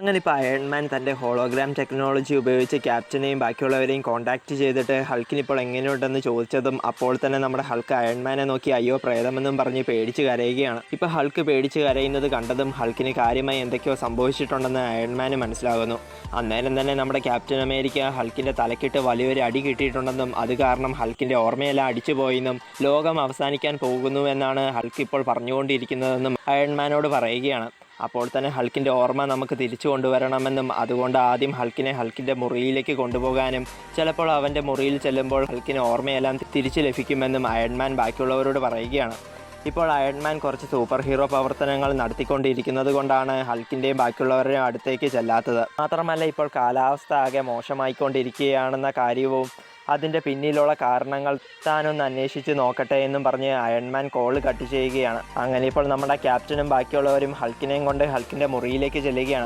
അങ്ങനെ ഇപ്പോൾ അയൺമാൻ തൻ്റെ ഹോളോഗ്രാം ടെക്നോളജി ഉപയോഗിച്ച് ക്യാപ്റ്റനെയും ബാക്കിയുള്ളവരെയും കോൺടാക്റ്റ് ചെയ്തിട്ട് ഹൾക്കിനിപ്പോൾ എങ്ങനെയുണ്ടെന്ന് ചോദിച്ചതും അപ്പോൾ തന്നെ നമ്മുടെ ഹൾക്ക് അയൺമാനെ നോക്കി അയ്യോ പ്രേതമെന്നും പറഞ്ഞ് പേടിച്ച് കരയുകയാണ്. ഇപ്പോൾ ഹൾക്ക് പേടിച്ച് കരയുന്നത് കണ്ടതും ഹൾക്കിന് കാര്യമായി എന്തൊക്കെയോ സംഭവിച്ചിട്ടുണ്ടെന്ന് അയൺമാന് മനസ്സിലാകുന്നു. അന്നേരം തന്നെ നമ്മുടെ ക്യാപ്റ്റൻ അമേരിക്ക ഹൾക്കിൻ്റെ തലക്കിട്ട് വലിയൊരു അടി കിട്ടിയിട്ടുണ്ടെന്നും അത് കാരണം ഹൾക്കിൻ്റെ ഓർമ്മയെല്ലാം അടിച്ചു പോയെന്നും ലോകം അവസാനിക്കാൻ പോകുന്നു എന്നാണ് ഹൾക്ക് ഇപ്പോൾ പറഞ്ഞുകൊണ്ടിരിക്കുന്നതെന്നും അയൺമാനോട് പറയുകയാണ്. അപ്പോൾ തന്നെ ഹൾക്കിൻ്റെ ഓർമ്മ നമുക്ക് തിരിച്ചു കൊണ്ടുവരണമെന്നും അതുകൊണ്ട് ആദ്യം ഹൾക്കിനെ ഹൾക്കിൻ്റെ മുറിയിലേക്ക് കൊണ്ടുപോകാനും ചിലപ്പോൾ അവൻ്റെ മുറിയിൽ ചെല്ലുമ്പോൾ ഹൾക്കിന് ഓർമ്മയെല്ലാം തിരിച്ചു ലഭിക്കുമെന്നും അയൺമാൻ ബാക്കിയുള്ളവരോട് പറയുകയാണ്. ഇപ്പോൾ അയൺമാൻ കുറച്ച് സൂപ്പർ ഹീറോ പ്രവർത്തനങ്ങൾ നടത്തിക്കൊണ്ടിരിക്കുന്നത് കൊണ്ടാണ് ഹൾക്കിൻ്റെയും ബാക്കിയുള്ളവരുടെയും അടുത്തേക്ക് ചെല്ലാത്തത്. മാത്രമല്ല ഇപ്പോൾ കാലാവസ്ഥ ആകെ മോശമായിക്കൊണ്ടിരിക്കുകയാണെന്ന കാര്യവും അതിൻ്റെ പിന്നിലുള്ള കാരണങ്ങൾ താനൊന്ന് അന്വേഷിച്ച് നോക്കട്ടെ എന്നും പറഞ്ഞ് അയൺമാൻ കോൾ കട്ട് ചെയ്യുകയാണ്. അങ്ങനെ ഇപ്പോൾ നമ്മുടെ ക്യാപ്റ്റനും ബാക്കിയുള്ളവരും ഹൾക്കിനെയും കൊണ്ട് ഹൾക്കിൻ്റെ മുറിയിലേക്ക് ചെല്ലുകയാണ്.